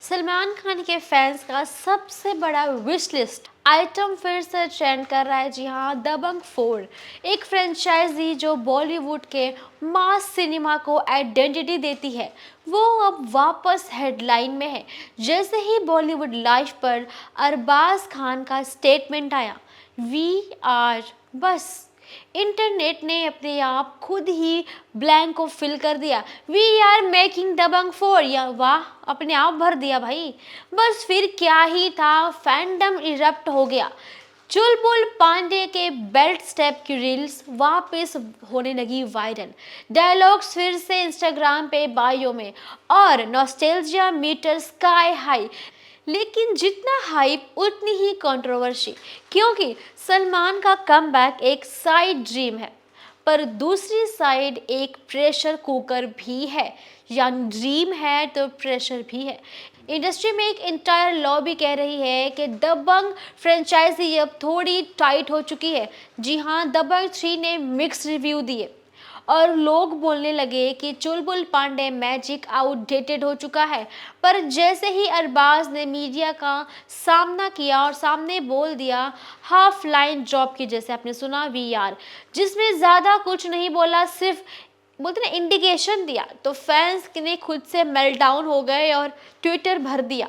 सलमान खान के फैंस का सबसे बड़ा विश लिस्ट आइटम फिर से ट्रेंड कर रहा है। जी हाँ, दबंग 4 एक फ्रेंचाइजी जो बॉलीवुड के मास सिनेमा को आइडेंटिटी देती है, वो अब वापस हेडलाइन में है। जैसे ही बॉलीवुड लाइव पर अरबाज खान का स्टेटमेंट आया, वी आर, बस इंटरनेट ने अपने आप खुद ही ब्लैंक को फिल कर दिया। वी आर मेकिंग दबंग 4, या वाह, अपने आप भर दिया भाई। बस फिर क्या ही था, फैंडम इरप्ट हो गया। चुलबुल पांडे के बेल्ट स्टेप की रील्स वापस होने लगी वायरल, डायलॉग्स फिर से इंस्टाग्राम पे बायो में, और नॉस्टैल्जिया मीटर स्काई हाई। लेकिन जितना हाइप उतनी ही कंट्रोवर्सी, क्योंकि सलमान का कमबैक एक साइड ड्रीम है, पर दूसरी साइड एक प्रेशर कुकर भी है। यानी ड्रीम है तो प्रेशर भी है। इंडस्ट्री में एक इंटायर लॉबी कह रही है कि दबंग फ्रेंचाइजी अब थोड़ी टाइट हो चुकी है। जी हाँ, दबंग 3 ने मिक्स रिव्यू दिए और लोग बोलने लगे कि चुलबुल पांडे मैजिक आउटडेटेड हो चुका है। पर जैसे ही अरबाज ने मीडिया का सामना किया और सामने बोल दिया, हाफ लाइन ड्रॉप की, जैसे आपने सुना वी आर, जिसमें ज़्यादा कुछ नहीं बोला, सिर्फ बोलते ना इंडिकेशन दिया, तो फैंस ने खुद से मेल्टडाउन हो गए और ट्विटर भर दिया,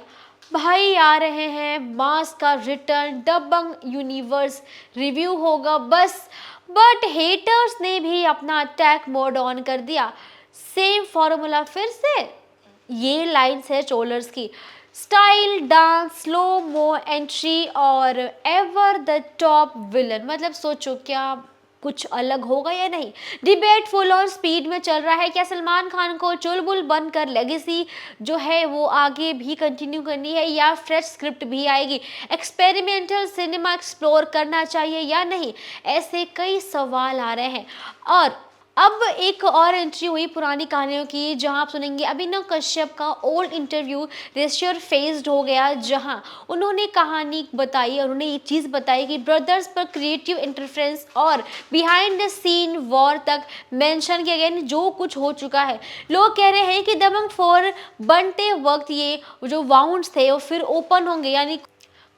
भाई आ रहे हैं मास का रिटर्न, दबंग यूनिवर्स रिव्यू होगा बस। बट हेटर्स ने भी अपना अटैक मोड ऑन कर दिया। सेम फॉर्मूला फिर से। ये लाइन्स है ट्रोलर्स की, style, dance, slow mo entry और एवर द टॉप विलन। मतलब सोचो, क्या कुछ अलग होगा या नहीं। डिबेट फुल ऑन स्पीड में चल रहा है। क्या सलमान खान को चुलबुल बनकर लेगेसी जो है वो आगे भी कंटिन्यू करनी है, या फ्रेश स्क्रिप्ट भी आएगी। एक्सपेरिमेंटल सिनेमा एक्सप्लोर करना चाहिए या नहीं, ऐसे कई सवाल आ रहे हैं। और अब एक और एंट्री हुई पुरानी कहानियों की, जहां आप सुनेंगे अभिनव कश्यप का ओल्ड इंटरव्यू रेस्योर फेस्ड हो गया, जहां उन्होंने कहानी बताई और उन्होंने ये चीज़ बताई कि ब्रदर्स पर क्रिएटिव इंटरफेरेंस और बिहाइंड द सीन वॉर तक मेंशन किया गया, जो कुछ हो चुका है। लोग कह रहे हैं कि दबंग 4 बनते वक्त ये जो वाउंड्स थे वो फिर ओपन होंगे। यानी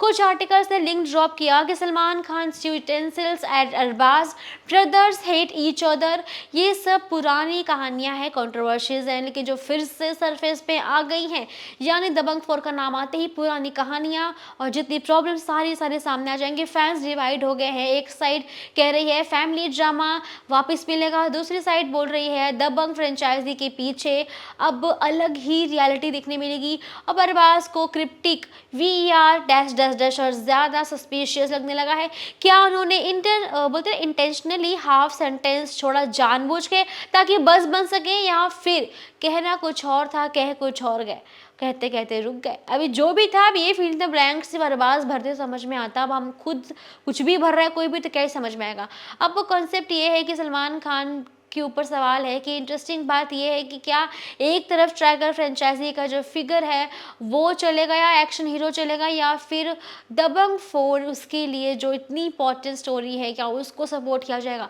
कुछ आर्टिकल्स ने लिंक ड्रॉप किया कि Salman Khan utensils at Arbaaz, brothers hate each other. ये सब पुरानी कहानियां हैं, कंट्रोवर्सीज हैं, लेकिन जो फिर से सरफेस पे आ गई हैं। यानी दबंग 4 का नाम आते ही पुरानी कहानियां और जितनी प्रॉब्लम सारी सामने आ जाएंगे। फैंस डिवाइड हो गए हैं। एक साइड कह रही है फैमिली ड्रामा वापस मिलेगा, दूसरी साइड बोल रही है दबंग फ्रेंचाइजी के पीछे अब अलग ही रियलिटी देखने मिलेगी। अब अरबाज को cryptic we are dash dash dash और ज़्यादा सस्पिशियस लगने लगा है। क्या उन्होंने बोलते हैं इंटेंशनली हाफ सेंटेंस छोड़ा जानबूझ के ताकि बस बन सके, या फिर कहना कुछ और था, कह कुछ और गए, कहते कहते रुक गए। अभी जो भी था, अब ये फील्ड में ब्लैंक सिर्फ अरबाज भरते समझ में आता। अब हम खुद कुछ भी भर रहा है कोई भी, तो क्या ही समझ में आएगा। अब वो कॉन्सेप्ट ये है कि सलमान खान के ऊपर सवाल है कि इंटरेस्टिंग बात यह है कि क्या एक तरफ ट्रैकर फ्रेंचाइजी का जो फिगर है वो चलेगा, या एक्शन हीरो चलेगा, या फिर दबंग 4 उसके लिए जो इतनी इंपॉर्टेंट स्टोरी है क्या उसको सपोर्ट किया जाएगा।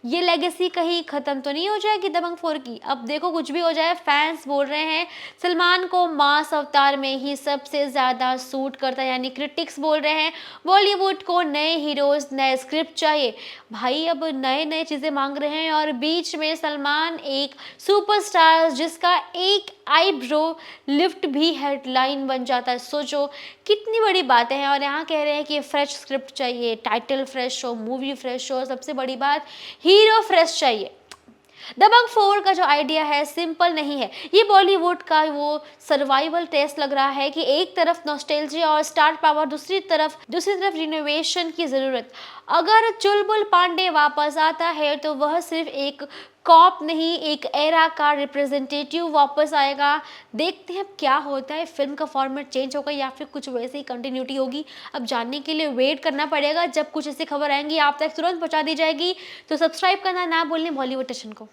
ये लेगेसी कहीं ख़त्म तो नहीं हो जाएगी दबंग 4 की। अब देखो, कुछ भी हो जाए, फैंस बोल रहे हैं सलमान को मास अवतार में ही सबसे ज़्यादा सूट करता है। यानी क्रिटिक्स बोल रहे हैं बॉलीवुड को नए हीरोज़, नए स्क्रिप्ट चाहिए। भाई अब नए चीज़ें मांग रहे हैं, और बीच में सलमान एक सुपरस्टार जिसका एक आईब्रो लिफ्ट भी हेडलाइन बन जाता है। सोचो कितनी बड़ी बातें हैं। और यहाँ कह रहे हैं कि फ्रेश स्क्रिप्ट चाहिए, टाइटल फ्रेश हो, मूवी फ्रेश हो, सबसे बड़ी बात हीरो फ्रेश चाहिए। दबंग 4 का जो आइडिया है सिंपल नहीं है। ये बॉलीवुड का वो सर्वाइवल टेस्ट लग रहा है कि एक तरफ नॉस्टैल्जिया और स्टार पावर, दूसरी तरफ रिनोवेशन की ज़रूरत। अगर चुलबुल पांडे वापस आता है तो वह सिर्फ एक कॉप नहीं, एक एरा का रिप्रेजेंटेटिव वापस आएगा। देखते हैं क्या होता है, फिल्म का फॉर्मेट चेंज होगा या फिर कुछ वैसे ही कंटिन्यूटी होगी। अब जानने के लिए वेट करना पड़ेगा। जब कुछ ऐसी खबर आएंगी आप तक तुरंत पहुंचा दी जाएगी। तो सब्सक्राइब करना ना भूलें बॉलीवुड स्टेशन को।